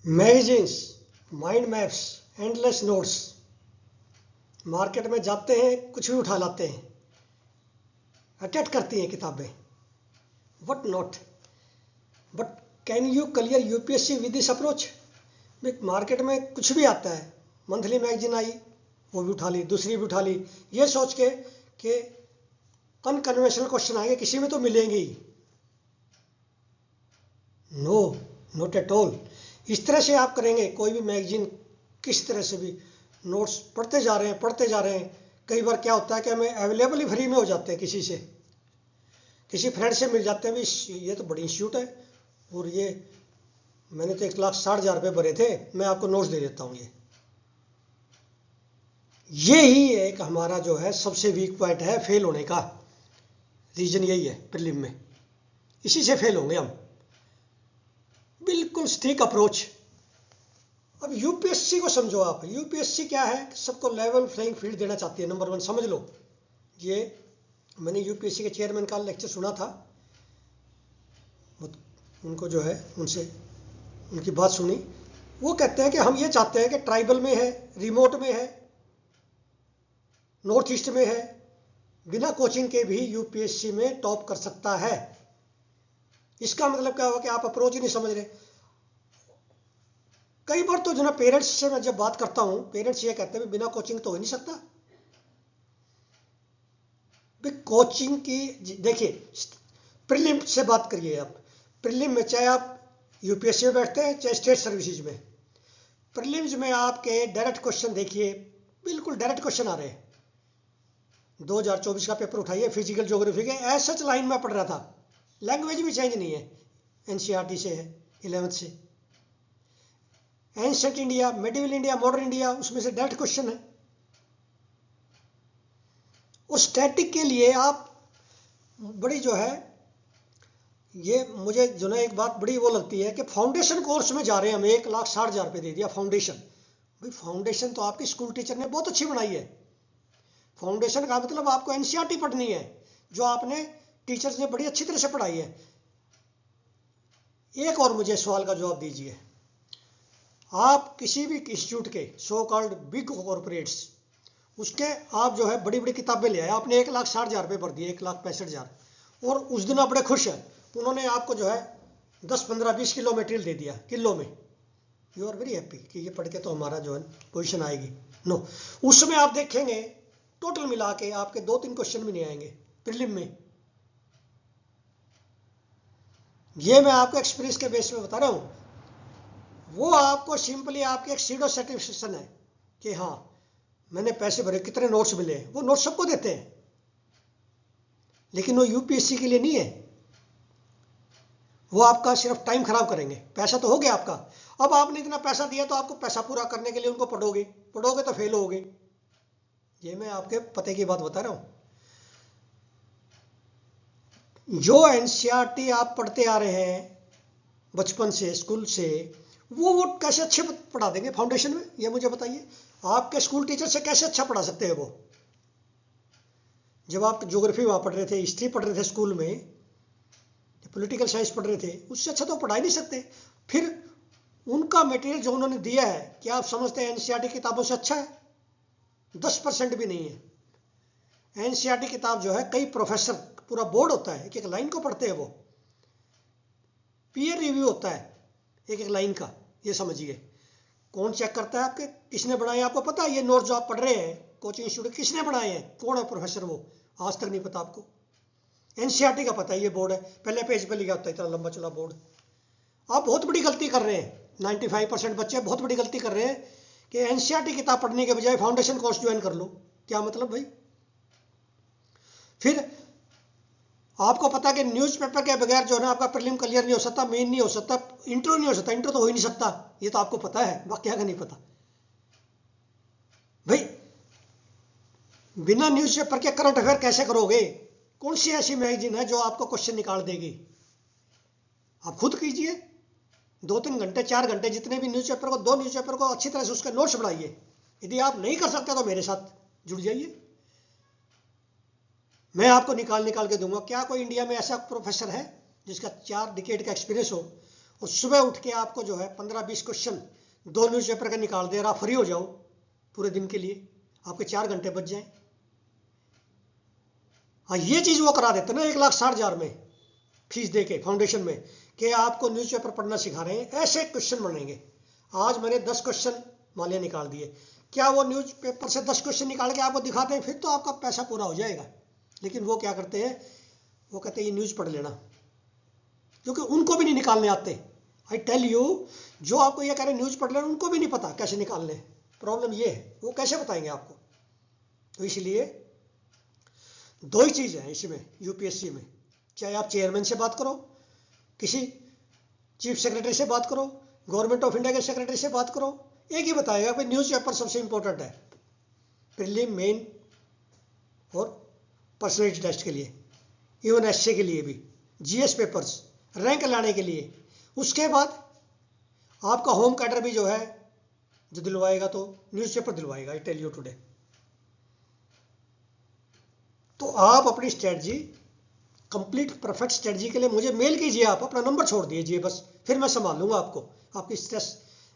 Magazines, mind maps, endless notes. Market में जाते हैं, कुछ भी उठा लाते हैं, अट्रैक्ट करती हैं किताबें, what not. But can you clear UPSC with this approach? Market में कुछ भी आता है, मंथली मैगजीन आई, वो भी उठा ली, दूसरी भी उठा ली, ये सोच के कि अनकन्वेंशनल क्वेश्चन आएंगे, किसी में तो मिलेंगे ही। No, not at all. इस तरह से आप करेंगे कोई भी मैगजीन, किस तरह से भी नोट्स पढ़ते जा रहे हैं। कई बार क्या होता है कि हमें अवेलेबल ही फ्री में हो जाते हैं, किसी फ्रेंड से मिल जाते हैं, भी ये तो बड़ी इंस्टीट्यूट है और ये मैंने तो 1,60,000 रुपये भरे थे, मैं आपको नोट्स दे देता हूँ। ये ही एक हमारा जो है सबसे वीक पॉइंट है फेल होने का। रीजन यही है प्रीलिम में, इसी से फेल होंगे हम। बिल्कुल स्टिक अप्रोच। अब यूपीएससी को समझो आप। यूपीएससी क्या है? सबको लेवल प्लेइंग फील्ड देना चाहती है। नंबर 1 समझ लो। ये मैंने यूपीएससी के चेयरमैन का लेक्चर सुना था, उनको जो है उनसे उनकी बात सुनी। वो कहते हैं कि हम ये चाहते हैं कि ट्राइबल में है, रिमोट में है, नॉर्थ ईस्ट में है, बिना कोचिंग के भी यूपीएससी में टॉप कर सकता है। इसका मतलब क्या हुआ कि आप अप्रोच ही नहीं समझ रहे। कई बार तो जो ना पेरेंट्स से मैं जब बात करता हूं, पेरेंट्स ये कहते हैं बिना कोचिंग तो हो नहीं सकता। कोचिंग की देखिए, प्रीलिम से बात करिए आप। प्रीलिम में चाहे आप यूपीएससी में बैठते हैं चाहे स्टेट सर्विसेज में, प्रीलिम्स में आपके डायरेक्ट क्वेश्चन देखिए, बिल्कुल डायरेक्ट क्वेश्चन आ रहे हैं। 2024 का पेपर उठाइए, फिजिकल ज्योग्राफी के ऐसा लाइन में पढ़ रहा था, लैंग्वेज भी चेंज नहीं है, एनसीईआरटी से है, 11th से। Ancient India, medieval India, modern India, उसमें से डायरेक्ट क्वेश्चन है। उस स्टैटिक के लिए आप बड़ी जो है, ये मुझे जो ना एक बात बड़ी वो लगती है कि फाउंडेशन कोर्स में जा रहे हैं हम, 1,60,000 रुपये दे दिया फाउंडेशन। भाई फाउंडेशन तो आपकी स्कूल टीचर ने बहुत अच्छी बनाई है। फाउंडेशन का मतलब आपको एनसीईआरटी पढ़नी है, जो आपने टीचर्स ने बड़ी अच्छी तरह से पढ़ाई है। एक और मुझे सवाल का जवाब दीजिए। आप किसी भी इंस्टीट्यूट के सो कॉल्ड बिग कॉर्पोरेट्स, उसके आप जो है बड़ी बड़ी किताबें ले आए, आपने 1,60,000 रुपये भर दिए, 1,65,000, और उस दिन आप बड़े खुश हैं, उन्होंने आपको जो है 10, 15, 20 किलो मटेरियल दे दिया, किलो में। यू आर वेरी हैप्पी कि ये पढ़ के तो हमारा जो है पोजीशन आएगी। नो, उसमें आप देखेंगे टोटल मिला के आपके 2-3 क्वेश्चन भी नहीं आएंगे प्रीलिम में। ये मैं आपको एक्सपीरियंस के बेस पे बता रहा हूँ। वो आपको सिंपली आपके एक सीडो सर्टिफिकेशन है कि हाँ मैंने पैसे भरे, कितने नोट्स मिले, वो नोट्स सबको देते हैं, लेकिन वो यूपीएससी के लिए नहीं है। वो आपका सिर्फ टाइम खराब करेंगे। पैसा तो हो गया आपका, अब आपने इतना पैसा दिया तो आपको पैसा पूरा करने के लिए उनको पढ़ोगे तो फेल होगे। ये मैं आपके पते की बात बता रहा हूं। जो एनसीईआरटी आप पढ़ते आ रहे हैं बचपन से, स्कूल से, वो कैसे अच्छे पढ़ा देंगे फाउंडेशन में? ये मुझे बताइए। आपके स्कूल टीचर से कैसे अच्छा पढ़ा सकते हैं वो? जब आप ज्योग्राफी वहां पढ़ रहे थे, हिस्ट्री पढ़ रहे थे स्कूल में, पॉलिटिकल साइंस पढ़ रहे थे, उससे अच्छा तो पढ़ा ही नहीं सकते। फिर उनका मटेरियल जो उन्होंने दिया है, क्या आप समझते हैं एनसीईआरटी किताबों से अच्छा है? 10% भी नहीं है। एनसीईआरटी किताब जो है, कई प्रोफेसर, पूरा बोर्ड होता है, एक एक लाइन को पढ़ते हैं वो, पीयर रिव्यू होता है एक एक लाइन का। ये समझिए, कौन चेक करता है आपके, किसने बनाए आपको पता है? ये नोट्स जो आप पढ़ रहे हैं कोचिंग इंस्टीट्यूट, किसने बनाए हैं, कौन है प्रोफेसर, वो आज तक नहीं पता आपको। एनसीईआरटी का पता है, ये बोर्ड है, पहले पेज पे लिखा होता है, इतना लंबा चला बोर्ड। आप बहुत बड़ी गलती कर रहे हैं, 95% बच्चे बहुत बड़ी गलती कर रहे हैं कि एनसीईआरटी किताब पढ़ने के बजाय फाउंडेशन कोर्स ज्वाइन कर लो। क्या मतलब भाई? फिर आपको पता कि न्यूज़पेपर के बगैर जो है ना आपका प्रीलिम क्लियर नहीं हो सकता, मेन नहीं हो सकता, इंटरव्यू नहीं हो सकता, इंटरव्यू तो हो ही नहीं सकता। ये तो आपको पता है, बाकी क्या नहीं पता भाई। बिना न्यूज़पेपर के करंट अफेयर कैसे करोगे? कौन सी ऐसी मैगजीन है जो आपको क्वेश्चन निकाल देगी? आप खुद कीजिए, 2-3 घंटे 4 घंटे, जितने भी न्यूज़पेपर को, 2 न्यूज़पेपर को अच्छी तरह से उसके नोट्स बनाइए। यदि आप नहीं कर सकते तो मेरे साथ जुड़ जाइए, मैं आपको निकाल के दूंगा। क्या कोई इंडिया में ऐसा प्रोफेसर है जिसका 4 डिकेड का एक्सपीरियंस हो और सुबह उठ के आपको जो है 15-20 क्वेश्चन 2 न्यूज़पेपर का निकाल दे रहा, फ्री हो जाओ पूरे दिन के लिए, आपके 4 घंटे बच जाएं। हाँ, ये चीज़ वो करा देते ना 1,60,000 में फीस दे के फाउंडेशन में, कि आपको न्यूज़पेपर पढ़ना सिखा रहे हैं, ऐसे क्वेश्चन बनेंगे। आज मैंने 10 क्वेश्चन मालिया निकाल दिए, क्या वो न्यूज़पेपर से 10 क्वेश्चन निकाल के आपको दिखाते हैं, फिर तो आपका पैसा पूरा हो जाएगा। लेकिन वो क्या करते हैं, वो कहते हैं ये न्यूज़ पढ़ लेना, क्योंकि उनको भी नहीं निकालने आते। आई टेल यू, जो आपको ये कह रहे हैं न्यूज़ पढ़ लेना, उनको भी नहीं पता कैसे निकालने। प्रॉब्लम ये है, वो कैसे बताएंगे आपको। तो इसलिए 2 ही चीज़ है इसमें यूपीएससी में, चाहे आप चेयरमैन से बात करो, किसी चीफ सेक्रेटरी से बात करो, गवर्नमेंट ऑफ इंडिया के सेक्रेटरी से बात करो, एक ही बताएगा कि न्यूज़पेपर सबसे इंपॉर्टेंट है प्रीलिम, मेन और पर्सनैलिटी टेस्ट के लिए, इवन एसए के लिए भी, जीएस पेपर्स रैंक लाने के लिए। उसके बाद आपका होम कैडर भी जो है जो दिलवाएगा तो न्यूज़पेपर दिलवाएगा, आई टेल यू टुडे। तो आप अपनी स्ट्रेटजी, कंप्लीट परफेक्ट स्ट्रेटजी के लिए मुझे मेल कीजिए, आप अपना नंबर छोड़ दीजिए बस, फिर मैं संभाल लूंगा आपको, आपकी स्ट्रेस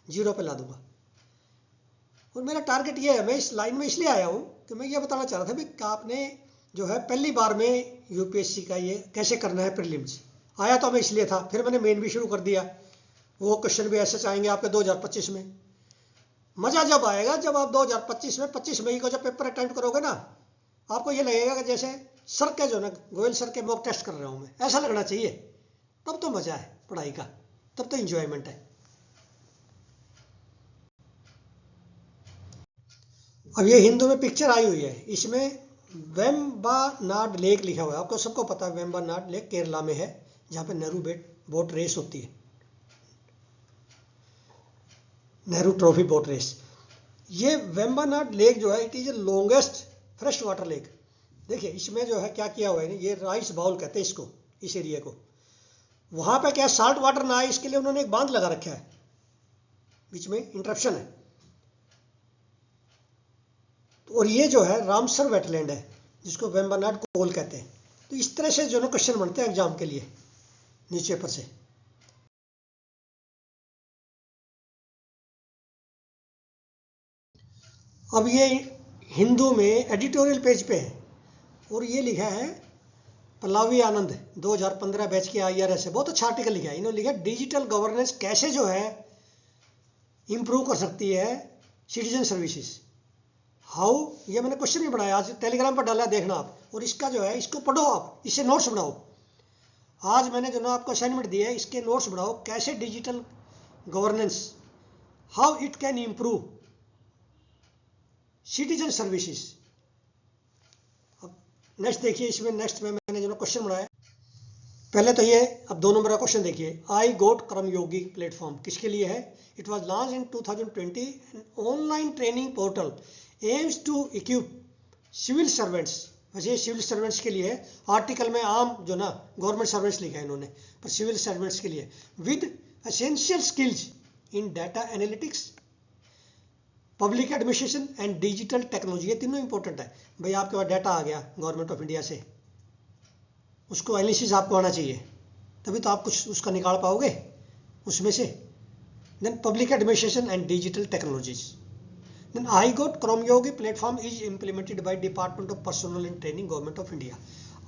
0 पे ला दूंगा। और मेरा टारगेट ये है, मैं इस लाइन में इसलिए आया हूँ कि मैं ये बताना चाह रहा था भी आपने जो है पहली बार में यूपीएससी का ये कैसे करना है प्रीलिम्स आया, तो मैं इसलिए था, फिर मैंने मेन भी शुरू कर दिया। वो क्वेश्चन भी ऐसे आएंगे आपके 2025 में। मजा जब आएगा जब आप 2025 में 25 मई को जब पेपर अटेम्प्ट करोगे ना, आपको ये लगेगा कि जैसे सर के जो ना गोयल सर के मॉक टेस्ट कर रहा हूँ मैं, ऐसा लगना चाहिए। तब तो मजा है पढ़ाई का, तब तो इंजॉयमेंट है। अब ये हिंदू में पिक्चर आई हुई है, इसमें वेम्बानाड लेक लिखा हुआ है। आपको सबको पता है वेम्बानाड लेक केरला में है, जहाँ पे नेहरू बोट रेस होती है, नेहरू ट्रॉफी बोट रेस। ये वेम्बानाड लेक जो है, it is a longest fresh water lake. देखिए इसमें जो है क्या किया हुआ है, ये राइस बाउल कहते हैं इसको, इस एरिया को। वहाँ पे क्या साल्ट वाटर ना आए इसके लिए उन्होंने एक बांध लगा रखा है, बीच में इंटरप्शन है। और ये जो है रामसर वेटलैंड है, जिसको वेम्बानाड कोल कहते हैं। तो इस तरह से जो ना क्वेश्चन बनते हैं एग्जाम के लिए न्यूज़पेपर से। अब ये हिंदू में एडिटोरियल पेज पे है, और ये लिखा है पल्लवी आनंद 2015 बैच के IRS है, बहुत अच्छा आर्टिकल लिखा है। इन्होंने लिखा डिजिटल गवर्नेंस कैसे जो है इंप्रूव कर सकती है सिटीजन सर्विसेज, हाउ। ये मैंने क्वेश्चन भी बनाया, आज टेलीग्राम पर डाला, देखना आप। और इसका जो है इसको पढ़ो आप, इससे नोट्स बनाओ। आज मैंने जो ना आपको असाइनमेंट दिया है, इसके नोट्स बनाओ, कैसे digital governance, how it can improve citizen services. अब नेक्स्ट देखिए, इसमें नेक्स्ट में मैंने जो क्वेश्चन बनाया, पहले तो ये, अब 2 नंबर का क्वेश्चन देखिए। आई गोट कर्मयोगी प्लेटफॉर्म किसके लिए है? It was launch in 2020, an online training portal aims to equip civil servants. वैसे सिविल सर्वेंट्स के लिए है, आर्टिकल में आम जो ना गवर्नमेंट सर्वेंट्स लिखा है इन्होंने, पर सिविल सर्वेंट्स के लिए, with essential skills in data analytics, public administration and digital technology. ये तीनों इंपॉर्टेंट है भाई। आपके पास डाटा आ गया गवर्नमेंट ऑफ इंडिया से, उसको एनालिसिस आपको आना चाहिए, तभी तो आप कुछ उसका निकाल पाओगे उसमें से। Then public administration and digital technologies. Then I got Karmayogi platform is implemented by department of personnel and training government of India.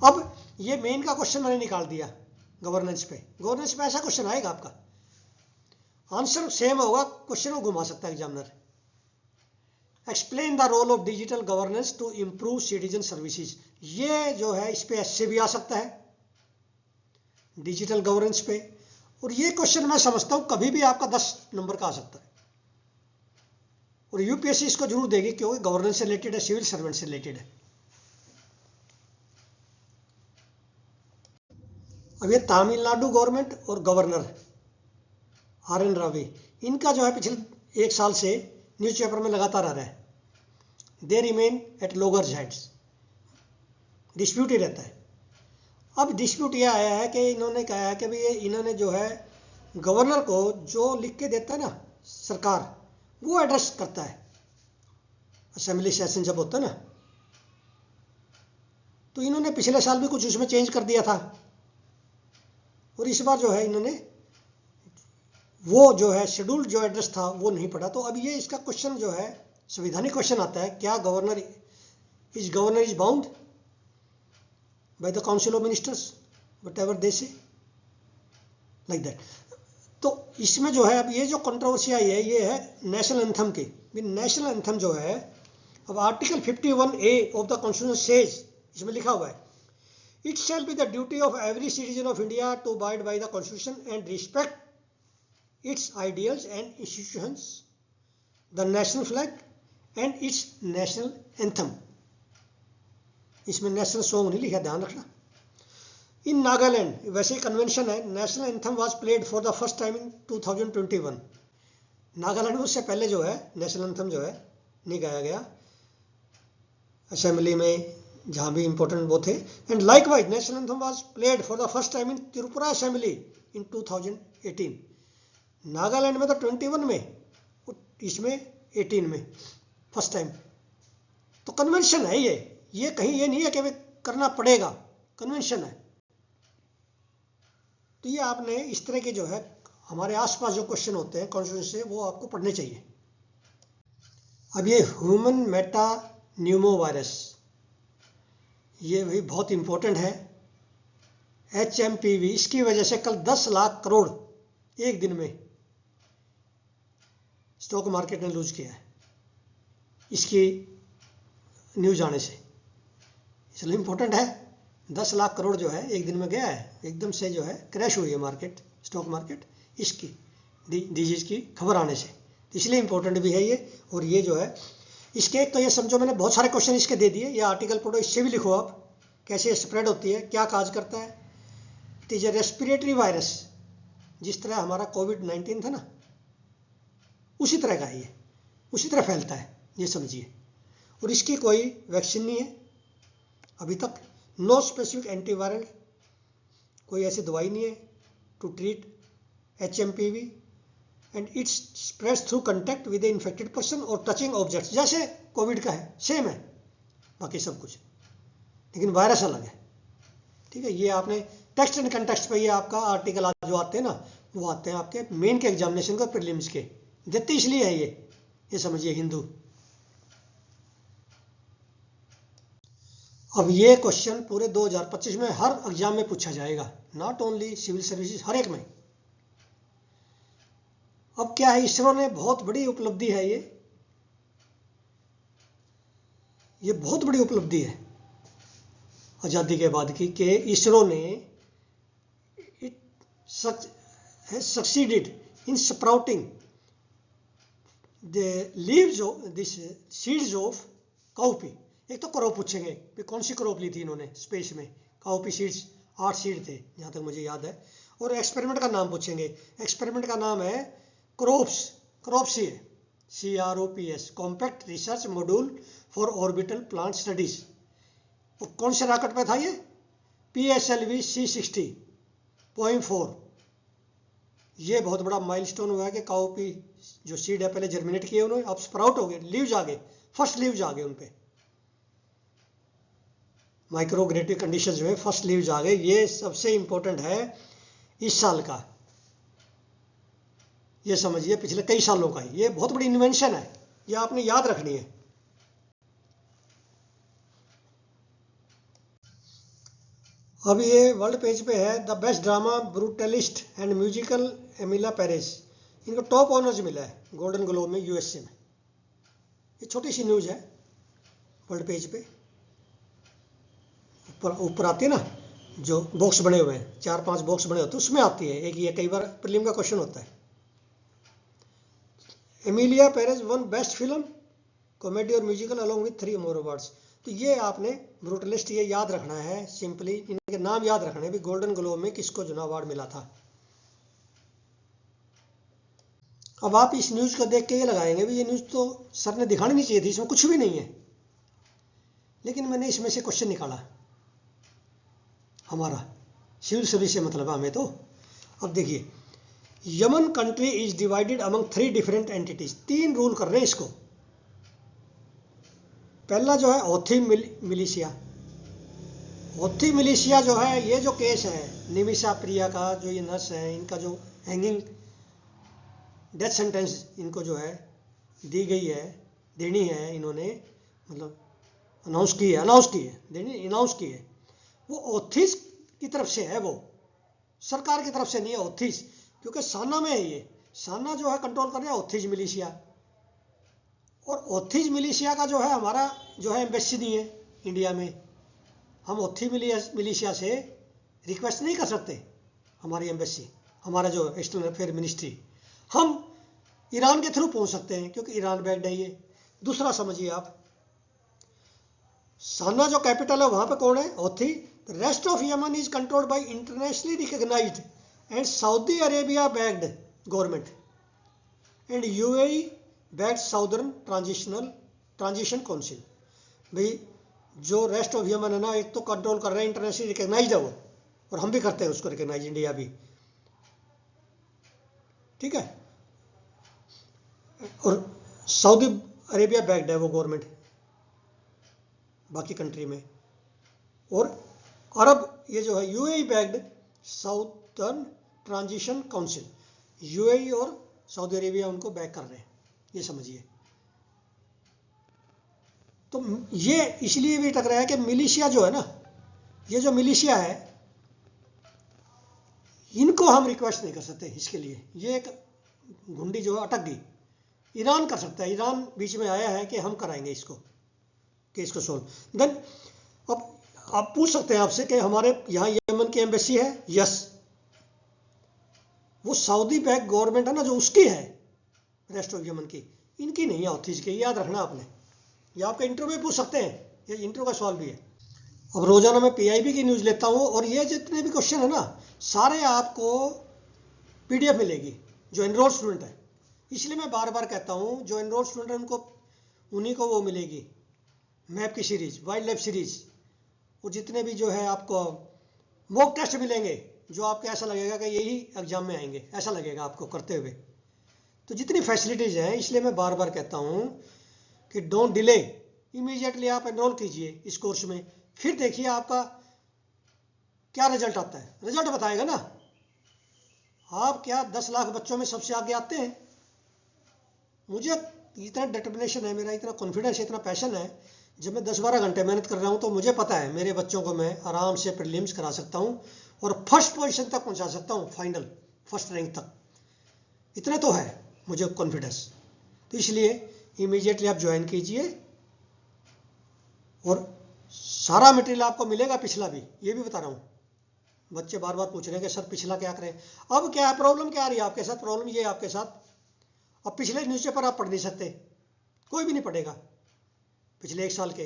अब ये मेन का क्वेश्चन मैंने निकाल दिया गवर्नेंस पे। गवर्नेंस पे ऐसा क्वेश्चन आएगा, आपका आंसर सेम होगा, क्वेश्चन को घुमा सकता है examiner. Explain the role of digital governance to improve citizen services. ये जो है इस पे ऐसे भी आ सकता है डिजिटल गवर्नेंस पे। और ये क्वेश्चन मैं समझता हूं कभी भी आपका 10 नंबर का आ सकता है, और यूपीएससी इसको जरूर देगी, क्योंकि गवर्नेंस से रिलेटेड है, सिविल सर्वेंट से रिलेटेड है। अब ये तमिलनाडु गवर्नमेंट और गवर्नर RN रावी, इनका जो है पिछले 1 साल से न्यूज़पेपर में लगातार आ रहा है। They remain at loggerheads, dispute ही रहता है। अब डिस्प्यूट ये आया है कि इन्होंने कहा है कि भाई इन्होंने जो है गवर्नर को जो लिख के देता है ना सरकार, वो एड्रेस करता है असेंबली सेशन जब होता है ना। तो इन्होंने पिछले साल भी कुछ उसमें चेंज कर दिया था, और इस बार जो है इन्होंने वो जो है शेड्यूल्ड जो एड्रेस था वो नहीं पढ़ा। तो अब ये इसका क्वेश्चन जो है संवैधानिक क्वेश्चन आता है, क्या governor is bound by the council of ministers what ever they से, लाइक दैट। तो इसमें जो है अब ये जो कंट्रोवर्सी आई है ये है नेशनल एंथम की। नेशनल एंथम जो है, अब article 51A of the constitution says, इसमें लिखा हुआ है, it shall be the duty of every citizen of India to abide by the constitution and respect its ideals and institutions, the national flag and its national anthem. इसमें national song नहीं लिखा, ध्यान रखना। In Nagaland, वैसे ही convention है, national anthem was played for the first time in 2021। Nagaland में उससे पहले जो है नेशनल एंथम जो है नहीं गाया गया असेंबली में, जहाँ भी इंपॉर्टेंट वो थे। And likewise national anthem was played for the first time in Tripura assembly in 2018। Nagaland में तो 21 में, इसमें 18 में फर्स्ट टाइम। तो कन्वेंशन है ये कहीं ये नहीं है कि करना पड़ेगा, कन्वेंशन है। तो ये आपने इस तरह के जो है हमारे आसपास जो क्वेश्चन होते हैं कॉन्स्टिट्यूशन से, वो आपको पढ़ने चाहिए। अब ये ह्यूमन मेटा न्यूमो वायरस, ये भी बहुत इंपॉर्टेंट है। HMPV, इसकी वजह से कल 10 लाख करोड़ एक दिन में स्टॉक मार्केट ने लूज किया है, इसकी न्यूज आने से। इसलिए इंपॉर्टेंट है, 10 लाख करोड़ जो है एक दिन में गया है, एकदम से जो है क्रैश हुई है मार्केट, स्टॉक मार्केट, इसकी डिजीज की खबर आने से। तो इसलिए इंपॉर्टेंट भी है ये। और ये जो है इसके एक तो ये समझो, मैंने बहुत सारे क्वेश्चन इसके दे दिए, ये आर्टिकल पढ़ो, इससे भी लिखो आप कैसे स्प्रेड होती है, क्या काज करता है। It is a respiratory virus, जिस तरह हमारा कोविड-19 था ना, उसी तरह का है ये, उसी तरह फैलता है, ये समझिए। और इसकी कोई वैक्सीन नहीं है अभी तक, नो स्पेसिफिक एंटीवायरल, कोई ऐसी दवाई नहीं है to treat HMPV, and its spreads through contact with the infected person और टचिंग ऑब्जेक्ट्स, जैसे कोविड का है, सेम है बाकी सब कुछ, लेकिन वायरस अलग है। ठीक है, ये आपने टेक्स्ट एंड कंटेक्स्ट पे ये आपका आर्टिकल जो आते हैं ना, वो आते हैं आपके मेन के एग्जामिनेशन को, प्रीलिम्स के देते इसलिए है ये समझिए हिंदू। अब ये क्वेश्चन पूरे 2025 में हर एग्जाम में पूछा जाएगा, नॉट ओनली सिविल सर्विसेज, हर एक में। अब क्या है, इसरो ने बहुत बड़ी उपलब्धि है, ये बहुत बड़ी उपलब्धि है आज़ादी के बाद की, कि इसरो ने succeeded in sprouting the leaves of this seeds of cowpea. एक तो क्रॉप पूछेंगे कि कौन सी क्रॉप ली थी इन्होंने स्पेस में, काउपी सीड्स, 8 सीड थे जहाँ तक मुझे याद है। और एक्सपेरिमेंट का नाम पूछेंगे, एक्सपेरिमेंट का नाम है क्रोप्स है, CROPS, compact research module for orbital plant studies. कौन से रॉकेट में था ये, PSLV C60.4। ये बहुत बड़ा माइलस्टोन हुआ है कि काउपी जो सीड है पहले जर्मिनेट किए उन्होंने, अब स्प्राउट हो गए, लीव्स आ गए, फर्स्ट लीव्स आ गए उन पे, माइक्रोग्रेटिव कंडीशंस में फर्स्ट लीव्स आ गए। ये सबसे इंपॉर्टेंट है इस साल का, ये समझिए पिछले कई सालों का ही, ये बहुत बड़ी इन्वेंशन है, ये आपने याद रखनी है। अब ये वर्ल्ड पेज पे है, the best drama brutalist and musical Emilia Perez, इनको टॉप ऑनर्स मिला है गोल्डन ग्लोब में USA में। ये छोटी सी न्यूज है, वर्ल्ड पेज पे ऊपर आती है ना, जो बॉक्स बने हुए हैं, 4-5 बॉक्स बने होते हैं, उसमें आती है एक, ये कई बार प्रीलिम का क्वेश्चन होता है। Emilia Perez won best film comedy और musical along with 3 more awards. तो ये आपने ब्रूटलिस्ट ये याद रखना है, सिंपली इनके नाम याद रखने हैं भी गोल्डन ग्लोब में किसको जो अवार्ड मिला था। अब आप इस न्यूज को देख के ये लगाएंगे भी ये न्यूज तो सर ने दिखानी नहीं चाहिए थी, इसमें कुछ भी नहीं है, लेकिन मैंने इसमें से क्वेश्चन निकाला, हमारा सिविल सर्विस से मतलब है हमें तो। अब देखिए, Yemen country is divided among 3 different entities, 3 rule कर रहे हैं इसको। पहला जो है हौथी मिलिशिया, हौथी मिलिशिया जो है, ये जो केस है निमिषा प्रिया का, जो ये नर्स है, इनका जो हैंगिंग डेथ सेंटेंस इनको जो है दी गई है, देनी है, इन्होंने मतलब अनाउंस की है देनी, अनाउंस की है, वो ऑथिस की तरफ से है, वो सरकार की तरफ से नहीं है ऑथिस, क्योंकि साना में है ये, साना जो है कंट्रोल कर रहा है ऑथिस मिलिशिया, और ऑथिस मिलिशिया का जो है हमारा जो है एम्बेसी नहीं है इंडिया में, हम ऑथिस मिलिशिया से रिक्वेस्ट नहीं कर सकते, हमारी एम्बेसी, हमारा जो एक्सटर्नल अफेयर मिनिस्ट्री, हम ईरान के थ्रू पहुंच सकते हैं क्योंकि ईरान बैक्ड है ये। दूसरा समझिए आप, साना जो कैपिटल है वहां पे कौन है, Houthi. Rest of Yemen is controlled by internationally recognised and Saudi Arabia backed government and UAE backed southern transition council. भाई जो रेस्ट ऑफ यमन है ना, एक तो कंट्रोल कर रहे हैं, इंटरनेशनली रिकॉग्नाइज्ड है वो, और हम भी करते हैं उसको रिकॉग्नाइज, इंडिया भी, ठीक है, और सऊदी अरेबिया बैक्ड है वो गवर्नमेंट बाकी कंट्री में, और अरब ये जो है UAE backed southern transition council, UAE और सऊदी अरेबिया उनको बैक कर रहे हैं, ये समझिए। तो ये इसलिए भी टक रहा है कि मिलिशिया जो है ना, ये जो मिलिशिया है इनको हम रिक्वेस्ट नहीं कर सकते इसके लिए, ये एक घुंडी जो है अटक गई, ईरान कर सकता है, ईरान बीच में आया है कि हम कराएंगे इसको, केस को सोल्व। देन अब आप पूछ सकते हैं आपसे कि हमारे यहाँ यमन की एम्बेसी है, यस, वो सऊदी बैक गवर्नमेंट है ना जो उसकी है, रेस्ट ऑफ यमन की, इनकी नहीं है ऑथिस की, याद रखना आपने, ये आपके इंटरव्यू में पूछ सकते हैं, ये इंटरव्यू का सवाल भी है। अब रोजाना मैं पीआईबी की न्यूज़ लेता हूँ, और ये जितने भी क्वेश्चन है ना सारे आपको पीडीएफ मिलेगी जो एनरोल स्टूडेंट है, इसलिए मैं बार बार कहता हूँ जो एनरोल स्टूडेंट है उनको, उन्हीं को वो मिलेगी मैप की सीरीज, वाइल्ड लाइफ सीरीज, और जितने भी जो है आपको मॉक टेस्ट मिलेंगे जो आपको ऐसा लगेगा कि यही एग्जाम में आएंगे, ऐसा लगेगा आपको करते हुए। तो जितनी फैसिलिटीज़ हैं, इसलिए मैं बार बार कहता हूँ कि डोंट डिले, इमीडिएटली आप एनरोल कीजिए इस कोर्स में, फिर देखिए आपका क्या रिजल्ट आता है, रिजल्ट बताएगा ना। आप क्या 10 लाख बच्चों में सबसे आगे आते हैं? मुझे इतना डिटर्मिनेशन है, मेरा इतना कॉन्फिडेंस है, इतना पैशन है, जब मैं 10-12 घंटे मेहनत कर रहा हूँ तो मुझे पता है मेरे बच्चों को मैं आराम से प्रीलिम्स करा सकता हूँ और फर्स्ट पोजीशन तक पहुँचा सकता हूँ, फाइनल फर्स्ट रैंक तक, इतना तो है मुझे कॉन्फिडेंस। तो इसलिए इमीडिएटली आप ज्वाइन कीजिए, और सारा मटेरियल आपको मिलेगा, पिछला भी, ये भी बता रहा हूँ। बच्चे बार बार पूछ रहे हैं कि सर पिछला क्या करें, अब क्या है प्रॉब्लम, क्या आ रही है आपके साथ प्रॉब्लम, ये आपके साथ अब पिछले न्यूज़पेपर आप पढ़ नहीं सकते, कोई भी नहीं पढ़ेगा पिछले 1 साल के।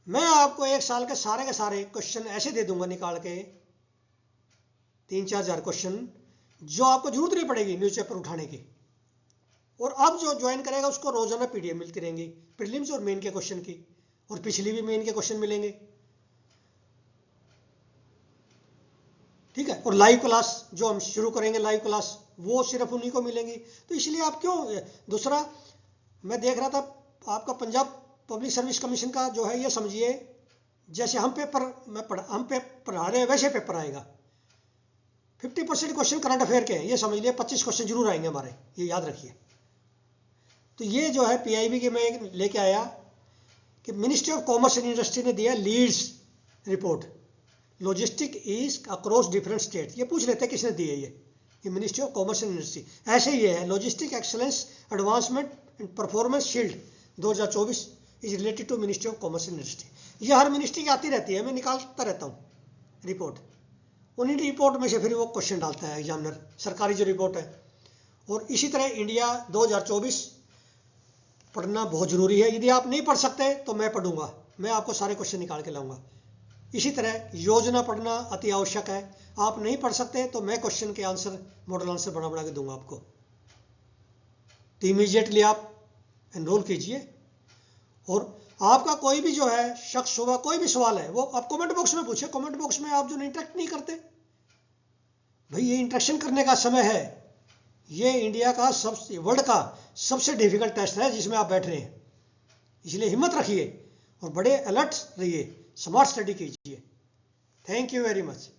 मैं आपको 1 साल के सारे क्वेश्चन ऐसे दे दूंगा निकाल के, 3-4 हज़ार क्वेश्चन, जो आपको जरूरत नहीं पड़ेगी न्यूज़पेपर उठाने की। और अब जो ज्वाइन करेगा उसको रोजाना पीडीएफ मिलती रहेंगी, प्रीलिम्स और मेन के क्वेश्चन की, और पिछली भी मेन के क्वेश्चन मिलेंगे, ठीक है। और लाइव क्लास जो हम शुरू करेंगे, लाइव क्लास, वो सिर्फ उन्हीं को मिलेंगी। तो इसलिए आप क्यों, दूसरा मैं देख रहा था आपका पंजाब पब्लिक सर्विस कमीशन का जो है, ये समझिए जैसे हम पढ़ा रहे हैं वैसे पेपर आएगा। 50% क्वेश्चन करंट अफेयर के हैं, ये समझ लिए 25 क्वेश्चन जरूर आएंगे हमारे, ये याद रखिए। तो ये जो है पीआईबी के मैं लेके आया कि ministry of commerce and industry ने दिया leads report, logistic is across different state. ये पूछ लेते हैं किसने दी है, ये ministry of commerce and industry. ऐसे ही है logistic excellence advancement and performance shield 2024 is related to ministry of commerce and industry. ये हर मिनिस्ट्री की आती रहती है, मैं निकालता रहता हूँ रिपोर्ट, उन्हीं रिपोर्ट में से फिर वो क्वेश्चन डालता है एग्जामिनर, सरकारी जो रिपोर्ट है। और इसी तरह इंडिया 2024 पढ़ना बहुत जरूरी है, यदि आप नहीं पढ़ सकते तो मैं पढ़ूंगा, मैं आपको सारे क्वेश्चन निकाल के लाऊंगा। इसी तरह योजना पढ़ना अति आवश्यक है, आप नहीं पढ़ सकते तो मैं क्वेश्चन के आंसर, मॉडल आंसर बना के दूंगा आपको। तो इमीडिएटली आप एनरोल कीजिए, और आपका कोई भी जो है शख्स होगा, कोई भी सवाल है वो आप कमेंट बॉक्स में पूछे। कमेंट बॉक्स में आप जो इंटरेक्ट नहीं करते, भाई ये इंटरेक्शन करने का समय है, ये इंडिया का सबसे, वर्ल्ड का सबसे डिफिकल्ट टेस्ट है जिसमें आप बैठ रहे हैं। इसलिए हिम्मत रखिए और बड़े अलर्ट रहिए, स्मार्ट स्टडी कीजिए। Thank you very much.